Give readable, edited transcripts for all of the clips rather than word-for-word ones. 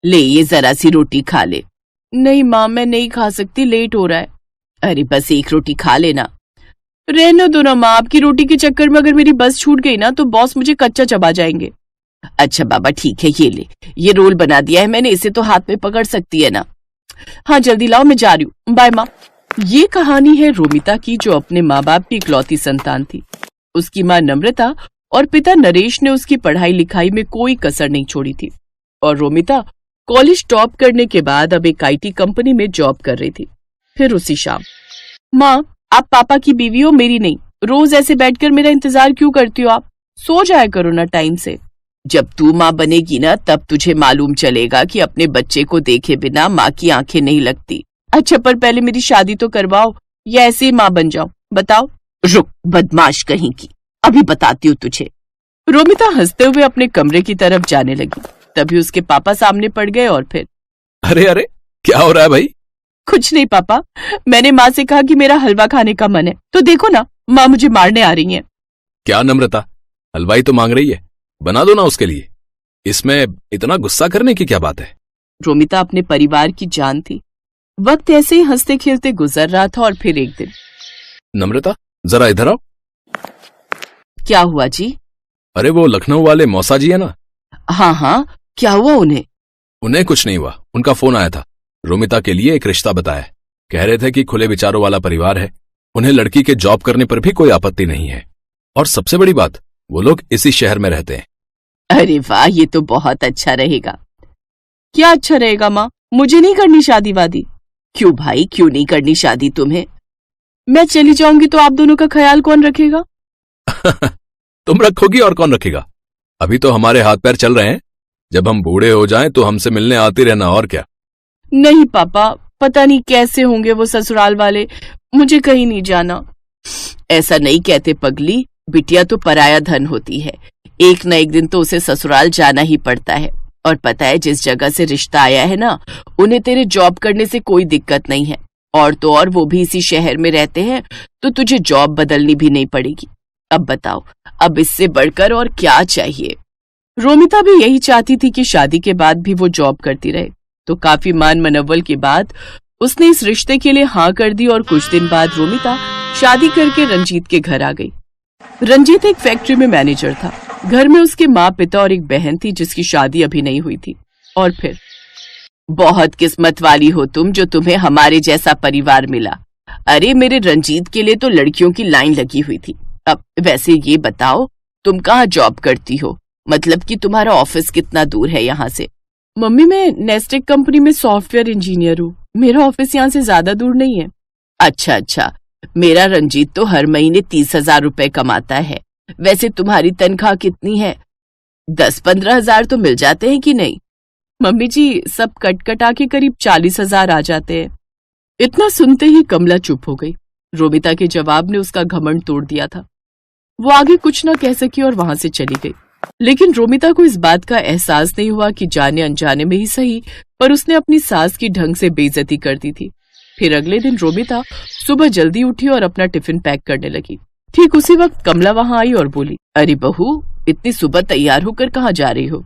ले ये जरा सी रोटी खा ले। नहीं माँ, मैं नहीं खा सकती, लेट हो रहा है। अरे बस एक रोटी खा लेना। रहने दो ना माँ, आपकी रोटी के चक्कर में अगर मेरी बस छूट गई ना तो बॉस मुझे कच्चा चबा जाएंगे। अच्छा बाबा ठीक है, ये ले, ये रोल बना दिया है मैंने, इसे तो हाथ में पकड़ सकती है ना। हाँ जल्दी लाओ, मैं जा रही हूँ, बाय माँ। ये कहानी है रोमिता की, जो अपने माँ बाप की इकलौती संतान थी। उसकी माँ नम्रता और पिता नरेश ने उसकी पढ़ाई लिखाई में कोई कसर नहीं छोड़ी थी और रोमिता कॉलेज टॉप करने के बाद अब एक आईटी कंपनी में जॉब कर रही थी। फिर उसी शाम, माँ आप पापा की बीवी हो, मेरी नहीं। रोज ऐसे बैठकर मेरा इंतजार क्यों करती हो आप? सो जाया करो ना टाइम से। जब तू माँ बनेगी ना तब तुझे मालूम चलेगा कि अपने बच्चे को देखे बिना माँ की आंखें नहीं लगती। अच्छा पर पहले मेरी शादी तो करवाओ या ऐसे ही माँ बन जाओ, बताओ। रुक बदमाश कहीं की, अभी बताती हूँ तुझे। रोमिता हंसते हुए अपने कमरे की तरफ जाने लगी। तभी उसके पापा सामने पड़ गए और फिर, अरे अरे क्या हो रहा है भाई? कुछ नहीं पापा, मैंने माँ से कहा कि मेरा हलवा खाने का मन है, तो देखो ना माँ मुझे मारने आ रही है। क्या नम्रता, हलवाई तो मांग रही है, बना दो ना उसके लिए, इसमें इतना गुस्सा करने की क्या बात है? रोमिता अपने परिवार की जान थी। वक्त ऐसे ही हंसते खेलते गुजर रहा था और फिर एक दिन, नम्रता जरा इधर आओ। क्या हुआ जी? अरे वो लखनऊ वाले मौसा जी है ना? हाँ हाँ, क्या हुआ उन्हें? उन्हें कुछ नहीं हुआ, उनका फोन आया था, रोमिता के लिए एक रिश्ता बताया। कह रहे थे कि खुले विचारों वाला परिवार है, उन्हें लड़की के जॉब करने पर भी कोई आपत्ति नहीं है और सबसे बड़ी बात, वो लोग इसी शहर में रहते हैं। अरे वाह, ये तो बहुत अच्छा रहेगा। क्या अच्छा रहेगा माँ? मुझे नहीं करनी शादी वादी। क्यों भाई, क्यों नहीं करनी शादी तुम्हें? मैं चली जाऊंगी तो आप दोनों का ख्याल कौन रखेगा? तुम रखोगी और कौन रखेगा? अभी तो हमारे हाथ पैर चल रहे हैं, जब हम बूढ़े हो जाएं तो हमसे मिलने आती रहना, और क्या। नहीं पापा, पता नहीं कैसे होंगे वो ससुराल वाले, मुझे कहीं नहीं जाना। ऐसा नहीं कहते पगली, बिटिया तो पराया धन होती है, एक न एक दिन तो उसे ससुराल जाना ही पड़ता है। और पता है जिस जगह से रिश्ता आया है ना, उन्हें तेरे जॉब करने से कोई दिक्कत नहीं है, और तो और वो भी इसी शहर में रहते हैं, तो तुझे जॉब बदलनी भी नहीं पड़ेगी। अब बताओ, अब इससे बढ़कर और क्या चाहिए? रोमिता भी यही चाहती थी कि शादी के बाद भी वो जॉब करती रहे, तो काफी मान मनव्वल के बाद उसने इस रिश्ते के लिए हाँ कर दी और कुछ दिन बाद रोमिता शादी करके रंजीत के घर आ गई। रंजीत एक फैक्ट्री में मैनेजर था। घर में उसके माँ पिता और एक बहन थी जिसकी शादी अभी नहीं हुई थी। और फिर, बहुत किस्मत वाली हो तुम जो तुम्हें हमारे जैसा परिवार मिला। अरे मेरे रंजीत के लिए तो लड़कियों की लाइन लगी हुई थी। अब वैसे ये बताओ, तुम कहाँ जॉब करती हो? मतलब कि तुम्हारा ऑफिस कितना दूर है यहाँ से? मम्मी मैं नेस्टेक कंपनी में सॉफ्टवेयर इंजीनियर हूँ, मेरा ऑफिस यहाँ से ज्यादा दूर नहीं है। अच्छा अच्छा, मेरा रंजीत तो हर महीने 30,000 रुपए कमाता है। वैसे तुम्हारी तनख्वाह कितनी है? 10-15 हजार तो मिल जाते हैं कि नहीं? मम्मी जी सब कट कटा के करीब 40,000 आ जाते हैं। इतना सुनते ही कमला चुप हो गई। रोमिता के जवाब ने उसका घमंड तोड़ दिया था। वो आगे कुछ न कह सकी और वहां से चली गई। लेकिन रोमिता को इस बात का एहसास नहीं हुआ कि जाने अनजाने में ही सही, पर उसने अपनी सास की ढंग से बेइज्जती कर दी थी। फिर अगले दिन रोमिता सुबह जल्दी उठी और अपना टिफिन पैक करने लगी। ठीक उसी वक्त कमला वहां आई और बोली, अरे बहू, इतनी सुबह तैयार होकर कहाँ जा रही हो?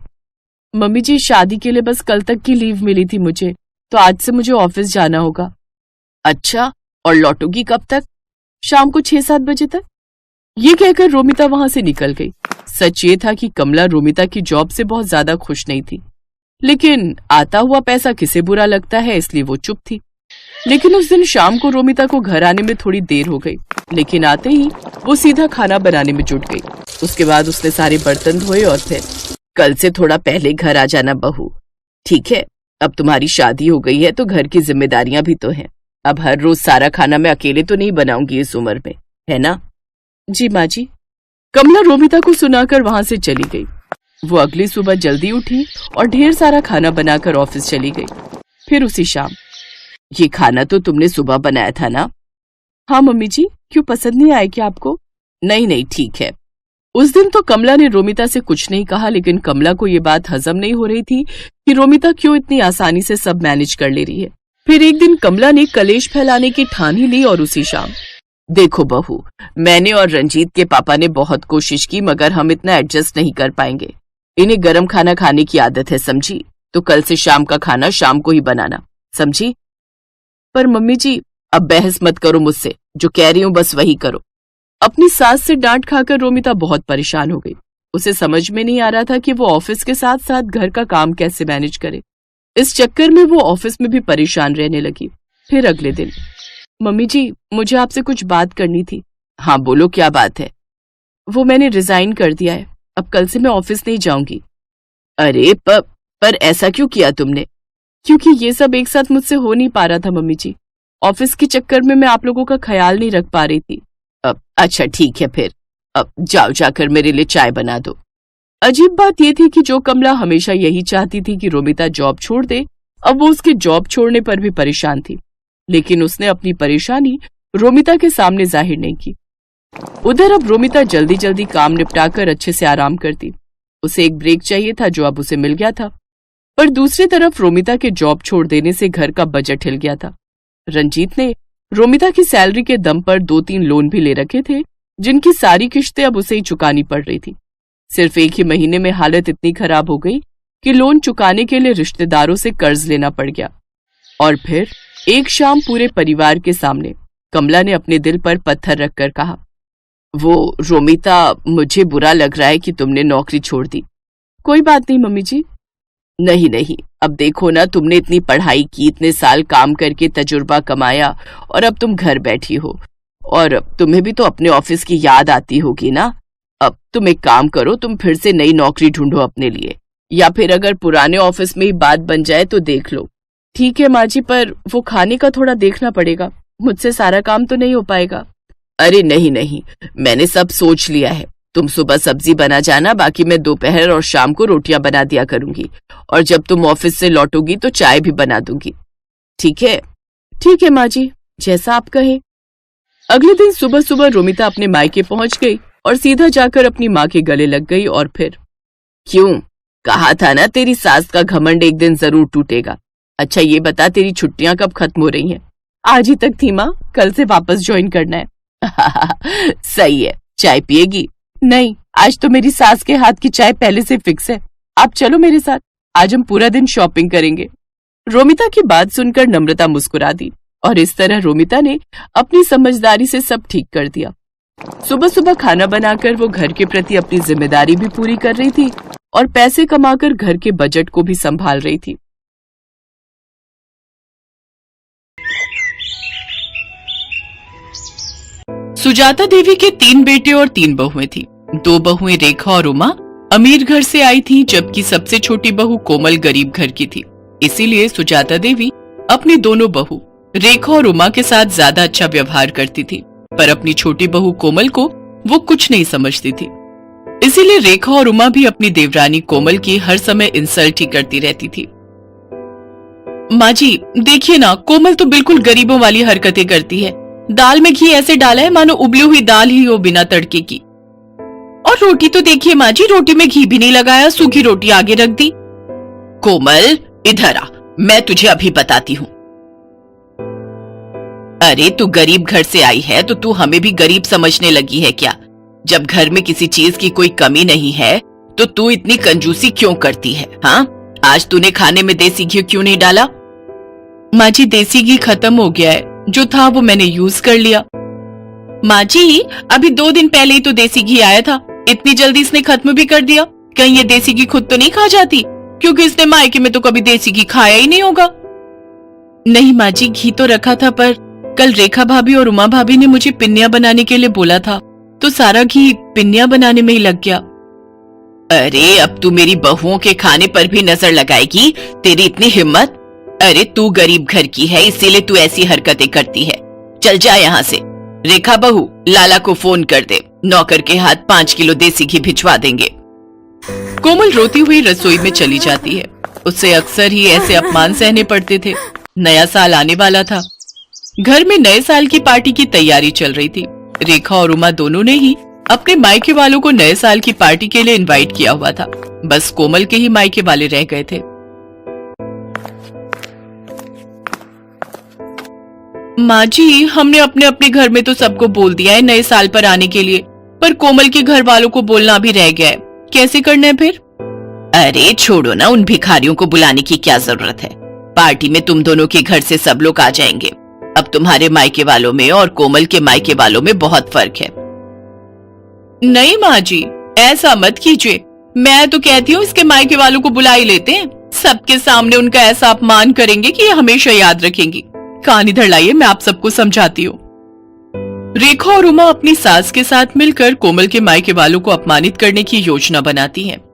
मम्मी जी शादी के लिए बस कल तक की लीव मिली थी मुझे, तो आज से मुझे ऑफिस जाना होगा। अच्छा, और लौटोगी कब तक? शाम को 6-7 बजे तक। ये कहकर रोमिता वहां से निकल गई। सच ये था कि कमला रोमिता की जॉब से बहुत ज्यादा खुश नहीं थी, लेकिन आता हुआ पैसा किसे बुरा लगता है, इसलिए वो चुप थी। लेकिन उस दिन शाम को रोमिता को घर आने में थोड़ी देर हो गई, लेकिन आते ही वो सीधा खाना बनाने में जुट गई। उसके बाद उसने सारे बर्तन धोए और फिर, कल से थोड़ा पहले घर आ जाना बहू, ठीक है? अब तुम्हारी शादी हो गई है तो घर की जिम्मेदारियां भी तो हैं। अब हर रोज सारा खाना मैं अकेले तो नहीं बनाऊंगी इस उम्र में, है ना? जी माँ जी। कमला रोमिता को सुनाकर वहां से चली गई। वो अगली सुबह जल्दी उठी और ढेर सारा खाना बनाकर ऑफिस चली गई। फिर उसी शाम, ये खाना तो तुमने सुबह बनाया था ना? हाँ मम्मी जी, क्यों पसंद नहीं आया क्या आपको? नहीं नहीं ठीक है। उस दिन तो कमला ने रोमिता से कुछ नहीं कहा, लेकिन कमला को ये बात हजम नहीं हो रही थी कि रोमिता क्यों इतनी आसानी से सब मैनेज कर ले रही है। फिर एक दिन कमला ने कलेश फैलाने की ठान ही ली और उसी शाम, देखो बहू, मैंने और रंजीत के पापा ने बहुत कोशिश की, मगर हम इतना एडजस्ट नहीं कर पाएंगे। इन्हें गरम खाना खाने की आदत है, समझी? तो कल से शाम का खाना शाम को ही बनाना, समझी? पर मम्मी जी, अब बहस मत करो मुझसे, जो कह रही हूं बस वही करो। अपनी सास से डांट खाकर रोमिता बहुत परेशान हो गई। उसे समझ में नहीं आ रहा था कि वो ऑफिस के साथ साथ घर का काम कैसे मैनेज करे। इस चक्कर में वो ऑफिस में भी परेशान रहने लगी। फिर अगले दिन, मम्मी जी, मुझे आपसे कुछ बात करनी थी। हाँ बोलो, क्या बात है? वो मैंने रिजाइन कर दिया है, अब कल से मैं ऑफिस नहीं जाऊंगी। अरे पर ऐसा क्यों किया तुमने? क्योंकि ये सब एक साथ मुझसे हो नहीं पा रहा था मम्मी जी। ऑफिस के चक्कर में मैं आप लोगों का ख्याल नहीं रख पा रही थी। अच्छा ठीक है, फिर अब जाओ, जाकर मेरे लिए चाय बना दो। अजीब बात यह थी कि जो कमला हमेशा यही चाहती थी कि रोमिता जॉब छोड़ दे, अब वो उसके जॉब छोड़ने पर भी परेशान थी, लेकिन उसने अपनी परेशानी रोमिता के सामने जाहिर नहीं की। उधर अब रोमिता जल्दी जल्दी काम निपटाकर अच्छे से आराम करती। उसे एक ब्रेक चाहिए था जो अब उसे मिल गया था। पर दूसरी तरफ रोमिता के जॉब छोड़ देने से घर का बजट हिल गया था। रंजीत ने रोमिता की सैलरी के दम पर 2-3 लोन भी ले रखे थे, जिनकी सारी किश्तें अब उसे ही चुकानी पड़ रही थी। सिर्फ एक ही महीने में हालत इतनी खराब हो गई कि लोन चुकाने के लिए रिश्तेदारों से कर्ज लेना पड़ गया। और फिर एक शाम पूरे परिवार के सामने कमला ने अपने दिल पर पत्थर रखकर कहा, वो रोमिता, मुझे बुरा लग रहा है कि तुमने नौकरी छोड़ दी। कोई बात नहीं मम्मी जी। नहीं, अब देखो ना, तुमने इतनी पढ़ाई की, इतने साल काम करके तजुर्बा कमाया, और अब तुम घर बैठी हो, और तुम्हें भी तो अपने ऑफिस की याद आती होगी ना। अब तुम एक काम करो, तुम फिर से नई नौकरी ढूंढो अपने लिए, या फिर अगर पुराने ऑफिस में ही बात बन जाए तो देख लो। ठीक है माँ जी, पर वो खाने का थोड़ा देखना पड़ेगा, मुझसे सारा काम तो नहीं हो पाएगा। अरे नहीं, मैंने सब सोच लिया है। तुम सुबह सब्जी बना जाना, बाकी मैं दोपहर और शाम को रोटियां बना दिया करूंगी, और जब तुम ऑफिस से लौटोगी तो चाय भी बना दूंगी। ठीक है? ठीक है माँ जी, जैसा आप कहें। अगले दिन सुबह सुबह रोमिता अपने मायके पहुंच गई और सीधा जाकर अपनी माँ के गले लग गई। और फिर, क्यों? कहा था ना, तेरी सास का घमंड एक दिन जरूर टूटेगा। अच्छा ये बता, तेरी छुट्टियां कब खत्म हो रही हैं? आज ही तक थी माँ, कल से वापस ज्वाइन करना है। सही है, चाय पिएगी? नहीं, आज तो मेरी सास के हाथ की चाय पहले से फिक्स है। आप चलो मेरे साथ, आज हम पूरा दिन शॉपिंग करेंगे। रोमिता की बात सुनकर नम्रता मुस्कुरा दी, और इस तरह रोमिता ने अपनी समझदारी से सब ठीक कर दिया। सुबह सुबह खाना बनाकर वो घर के प्रति अपनी जिम्मेदारी भी पूरी कर रही थी, और पैसे कमाकर घर के बजट को भी संभाल रही थी। सुजाता देवी के 3 बेटे और 3 बहुएं थी। 2 बहुएं रेखा और उमा अमीर घर से आई थीं, जबकि सबसे छोटी बहू कोमल गरीब घर की थी। इसीलिए सुजाता देवी अपनी दोनों बहू रेखा और उमा के साथ ज्यादा अच्छा व्यवहार करती थी, पर अपनी छोटी बहू कोमल को वो कुछ नहीं समझती थी। इसीलिए रेखा और उमा भी अपनी देवरानी कोमल की हर समय इंसल्ट ही करती रहती थी। माँ जी देखिए ना, कोमल तो बिल्कुल गरीबों वाली हरकतें करती है। दाल में घी ऐसे डाला है मानो उबली हुई दाल ही हो बिना तड़के की। और रोटी तो देखिए माँ जी, रोटी में घी भी नहीं लगाया, सूखी रोटी आगे रख दी। कोमल इधर आ, मैं तुझे अभी बताती हूँ। अरे तू गरीब घर से आई है तो तू हमें भी गरीब समझने लगी है क्या? जब घर में किसी चीज की कोई कमी नहीं है तो तू इतनी कंजूसी क्यों करती है? हाँ, आज तूने खाने में देसी घी क्यों नहीं डाला? माँ जी देसी घी खत्म हो गया है, जो था वो मैंने यूज कर लिया। माँ जी अभी 2 दिन पहले ही तो देसी घी आया था, इतनी जल्दी इसने खत्म भी कर दिया। कहीं ये देसी घी खुद तो नहीं खा जाती, क्योंकि इसने मायके में तो कभी देसी घी खाया ही नहीं होगा। नहीं माँ जी, घी तो रखा था, पर कल रेखा भाभी और उमा भाभी ने मुझे पिन्नियां बनाने के लिए बोला था, तो सारा घी पिन्नियां बनाने में ही लग गया। अरे अब तू मेरी बहुओं के खाने पर भी नजर लगाएगी? तेरी इतनी हिम्मत? अरे तू गरीब घर की है, इसीलिए तू ऐसी हरकतें करती है। चल जा यहाँ से। रेखा बहू, लाला को फोन कर दे, नौकर के हाथ 5 किलो देसी घी भिजवा देंगे। कोमल रोती हुई रसोई में चली जाती है। उससे अक्सर ही ऐसे अपमान सहने पड़ते थे। नया साल आने वाला था। घर में नए साल की पार्टी की तैयारी चल रही थी। रेखा और उमा दोनों ने ही अपने मायके वालों को नए साल की पार्टी के लिए इनवाइट किया हुआ था। बस कोमल के ही मायके वाले रह गए थे। माँ जी हमने अपने अपने घर में तो सबको बोल दिया है नए साल पर आने के लिए, पर कोमल के घर वालों को बोलना भी रह गया है। कैसे करना है फिर? अरे छोड़ो ना, उन भिखारियों को बुलाने की क्या जरूरत है। पार्टी में तुम दोनों के घर से सब लोग आ जाएंगे। अब तुम्हारे मायके वालों में और कोमल के मायके वालों में बहुत फर्क है। नहीं माँ जी, ऐसा मत कीजिए। मैं तो कहती हूँ इसके मायके वालों को बुला ही लेते हैं। सबके सामने उनका ऐसा अपमान करेंगे कि ये हमेशा याद रखेंगी। कान इधर लाइए, मैं आप सबको समझाती हूँ। रेखा और उमा अपनी सास के साथ मिलकर कोमल के मायके वालों को अपमानित करने की योजना बनाती हैं।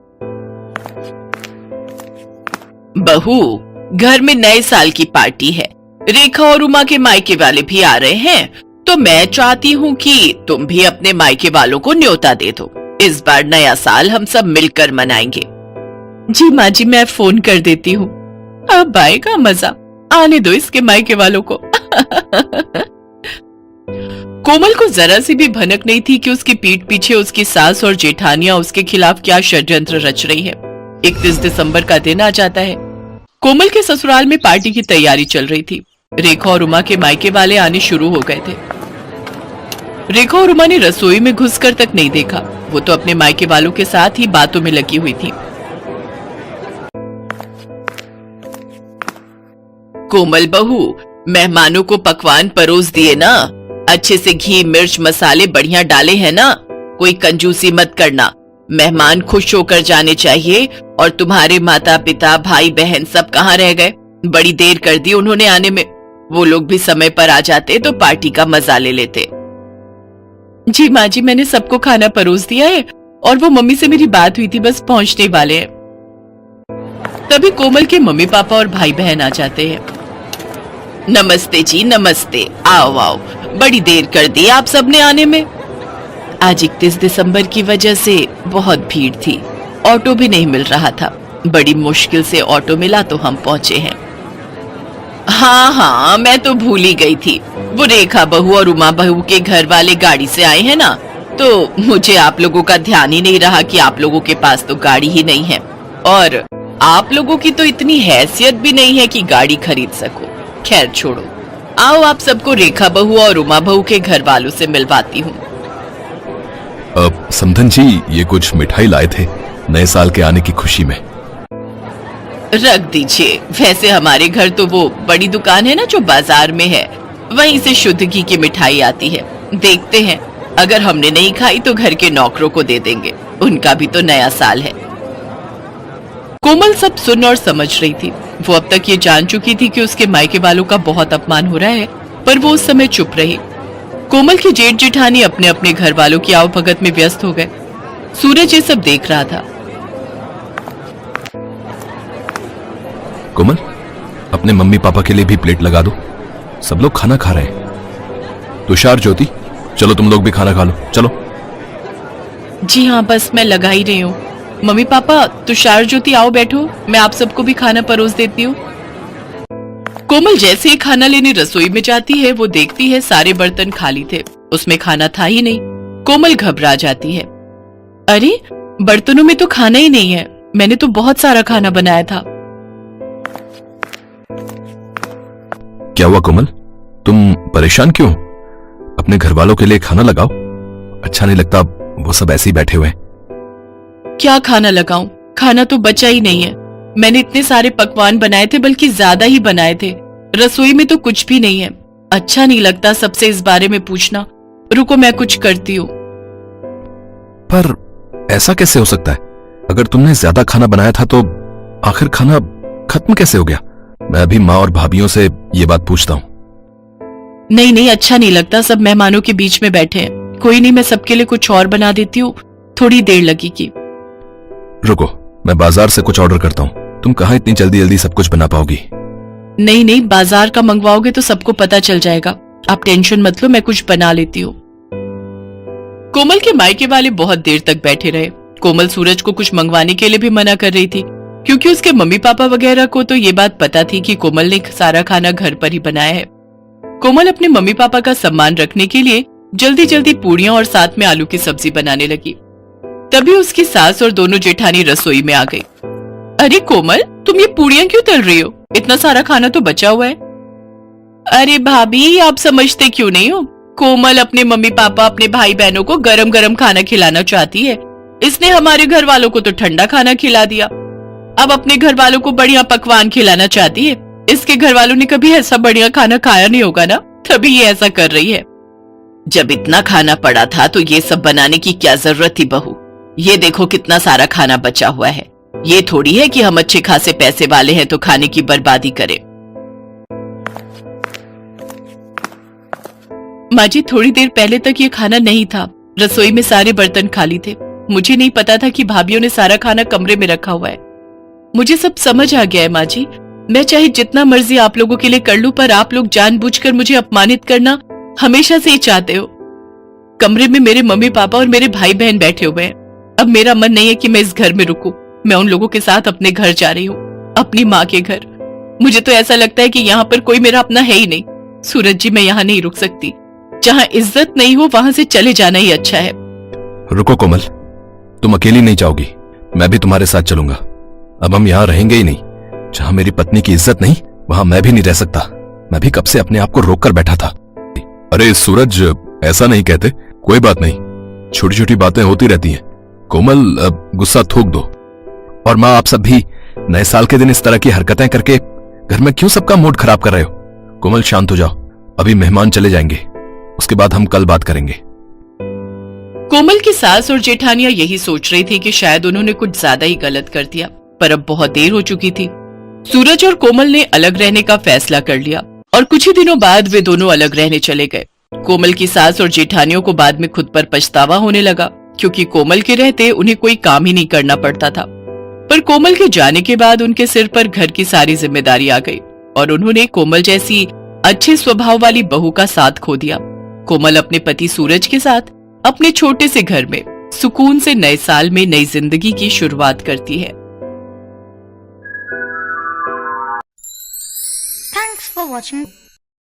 बहू, घर में नए साल की पार्टी है। रेखा और उमा के मायके वाले भी आ रहे हैं, तो मैं चाहती हूँ कि तुम भी अपने मायके वालों को न्योता दे दो। इस बार नया साल हम सब मिलकर मनाएंगे। जी माँ जी, मैं फोन कर देती हूँ। अब आएगा मजा, आने दो इसके मायके वालों को। कोमल को जरा सी भी भनक नहीं थी कि उसकी पीठ पीछे उसकी सास और जेठानियां उसके खिलाफ क्या षड्यंत्र रच रही है। 31 दिसंबर का दिन आ जाता है। कोमल के ससुराल में पार्टी की तैयारी चल रही थी। रेखा और उमा के मायके वाले आने शुरू हो गए थे। रेखा और उमा ने रसोई में घुसकर तक नहीं देखा। वो तो अपने मायके वालों के साथ ही बातों में लगी हुई थी। कोमल बहू, मेहमानों को पकवान परोस दिए ना? अच्छे से घी मिर्च मसाले बढ़िया डाले हैं ना? कोई कंजूसी मत करना। मेहमान खुश होकर जाने चाहिए। और तुम्हारे माता पिता भाई बहन सब कहाँ रह गए? बड़ी देर कर दी उन्होंने आने में। वो लोग भी समय पर आ जाते तो पार्टी का मजा ले लेते। जी माँ जी, मैंने सबको खाना परोस दिया है और वो मम्मी से मेरी बात हुई थी, बस पहुंचने वाले हैं। तभी कोमल के मम्मी पापा और भाई बहन आ जाते हैं। नमस्ते जी, नमस्ते। आओ आओ, बड़ी देर कर दी आप सबने आने में। आज 31 दिसंबर की वजह से बहुत भीड़ थी, ऑटो भी नहीं मिल रहा था। बड़ी मुश्किल से ऑटो मिला तो हम पहुंचे हैं। हाँ, मैं तो भूल ही गई थी। वो रेखा बहू और उमा बहू के घर वाले गाड़ी से आए हैं ना, तो मुझे आप लोगों का ध्यान ही नहीं रहा कि आप लोगों के पास तो गाड़ी ही नहीं है और आप लोगों की तो इतनी हैसियत भी नहीं है कि गाड़ी खरीद सको। खैर छोड़ो, आओ आप सबको रेखा बहू और उमा बहू के घर वालों से मिलवाती हूँ। समधन जी, ये कुछ मिठाई लाए थे नए साल के आने की खुशी में। रख दीजिए। वैसे हमारे घर तो वो बड़ी दुकान है ना जो बाजार में है, वहीं से शुद्ध घी की मिठाई आती है। देखते हैं, अगर हमने नहीं खाई तो घर के नौकरों को दे देंगे, उनका भी तो नया साल है। कोमल सब सुन और समझ रही थी। वो अब तक ये जान चुकी थी कि उसके मायके वालों का बहुत अपमान हो रहा है, पर वो उस समय चुप रही। कोमल की जेठ जेठानी अपने अपने घर वालों की आवभगत में व्यस्त हो गए। सूरज ये सब देख रहा था। कोमल, अपने मम्मी पापा के लिए भी प्लेट लगा दो, सब लोग खाना खा रहे हैं। तुषार, ज्योति, चलो तुम लोग भी खाना खा लो, चलो। जी हाँ, बस मैं लगा ही रही हूँ। मम्मी पापा, तुषार ज्योति आओ बैठो, मैं आप सबको भी खाना परोस देती हूँ। कोमल जैसे ही खाना लेने रसोई में जाती है, वो देखती है सारे बर्तन खाली थे, उसमें खाना था ही नहीं। कोमल घबरा जाती है। अरे, बर्तनों में तो खाना ही नहीं है, मैंने तो बहुत सारा खाना बनाया था। क्या हुआ कोमल, तुम परेशान क्यों? अपने घर वालों के लिए खाना लगाओ। अच्छा नहीं लगता वो सब ऐसे ही बैठे हुए हैं। क्या खाना लगाऊं? खाना तो बचा ही नहीं है। मैंने इतने सारे पकवान बनाए थे, बल्कि ज्यादा ही बनाए थे। रसोई में तो कुछ भी नहीं है। अच्छा नहीं लगता सबसे इस बारे में पूछना। रुको, मैं कुछ करती हूँ। पर ऐसा कैसे हो सकता है? अगर तुमने ज्यादा खाना बनाया था तो आखिर खाना खत्म कैसे हो गया? मैं अभी माँ और भाभीियों से ये बात पूछता हूँ। नहीं नहीं, अच्छा नहीं लगता, सब मेहमानों के बीच में बैठे हैं। कोई नहीं, मैं सबके लिए कुछ और बना देती हूँ, थोड़ी देर लगेगी। रुको, मैं बाजार से कुछ ऑर्डर करता हूँ। तुम कहाँ इतनी जल्दी जल्दी सब कुछ बना पाओगी? नहीं नहीं, बाजार का मंगवाओगे तो सबको पता चल जाएगा। आप टेंशन मत लो, मैं कुछ बना लेती हूँ। कोमल के मायके वाले बहुत देर तक बैठे रहे। कोमल सूरज को कुछ मंगवाने के लिए भी मना कर रही थी, क्योंकि उसके मम्मी पापा वगैरह को तो ये बात पता थी कि कोमल ने सारा खाना घर पर ही बनाया है। कोमल अपने मम्मी पापा का सम्मान रखने के लिए जल्दी जल्दी पूड़ियां और साथ में आलू की सब्जी बनाने लगी। तभी उसकी सास और दोनों जेठानी रसोई में आ गई। अरे कोमल, तुम ये पूड़ियां क्यों तल रही हो? इतना सारा खाना तो बचा हुआ है। अरे भाभी, आप समझते क्यों नहीं हो? कोमल अपने मम्मी पापा अपने भाई बहनों को गरम गरम खाना खिलाना चाहती है, इसने हमारे घर वालों को तो ठंडा खाना खिला दिया। अब अपने घर वालों को बढ़िया पकवान खिलाना चाहती है। इसके घर वालों ने कभी ऐसा बढ़िया खाना खाया नहीं होगा ना, तभी ये ऐसा कर रही है। जब इतना खाना पड़ा था तो ये सब बनाने की क्या जरूरत थी बहू। ये देखो कितना सारा खाना बचा हुआ है। ये थोड़ी है कि हम अच्छे खासे पैसे वाले हैं तो खाने की बर्बादी करें। माँ जी, थोड़ी देर पहले तक ये खाना नहीं था। रसोई में सारे बर्तन खाली थे। मुझे नहीं पता था कि भाभीयों ने सारा खाना कमरे में रखा हुआ है। मुझे सब समझ आ गया है माँ जी। मैं चाहे जितना मर्जी आप लोगों के लिए कर लूं, पर आप लोग जानबूझकर मुझे अपमानित करना हमेशा से ही चाहते हो। कमरे में मेरे मम्मी पापा और मेरे भाई बहन बैठे हुए हैं। अब मेरा मन नहीं है कि मैं इस घर में रुकूं। मैं उन लोगों के साथ अपने घर जा रही हूँ, अपनी माँ के घर। मुझे तो ऐसा लगता है कि यहाँ पर कोई मेरा अपना है ही नहीं। सूरज जी, मैं यहाँ नहीं रुक सकती। जहाँ इज्जत नहीं हो वहां से चले जाना ही अच्छा है। रुको कोमल, तुम अकेली नहीं जाओगी, मैं भी तुम्हारे साथ चलूंगा। अब हम यहाँ रहेंगे ही नहीं। जहाँ मेरी पत्नी की इज्जत नहीं, वहां मैं भी नहीं रह सकता। मैं भी कब से अपने आप को रोक कर बैठा था। अरे सूरज, ऐसा नहीं कहते। कोई बात नहीं, छोटी छोटी बातें होती रहती हैं। कोमल, गुस्सा थूक दो। और माँ, आप सब भी नए साल के दिन इस तरह की हरकतें करके घर में क्यों सबका मूड खराब कर रहे हो? कोमल, शांत हो जाओ। अभी मेहमान चले जाएंगे, उसके बाद हम कल बात करेंगे। कोमल की सास और जेठानियां यही सोच रही थी कि शायद उन्होंने कुछ ज्यादा ही गलत कर दिया, पर अब बहुत देर हो चुकी थी। सूरज और कोमल ने अलग रहने का फैसला कर लिया और कुछ ही दिनों बाद वे दोनों अलग रहने चले गए। कोमल की सास और जेठानियों को बाद में खुद पर पछतावा होने लगा, क्योंकि कोमल के रहते उन्हें कोई काम ही नहीं करना पड़ता था। पर कोमल के जाने के बाद उनके सिर पर घर की सारी जिम्मेदारी आ गई और उन्होंने कोमल जैसी अच्छे स्वभाव वाली बहू का साथ खो दिया। कोमल अपने पति सूरज के साथ अपने छोटे से घर में सुकून से नए साल में नई जिंदगी की शुरुआत करती है। Thanks for watching.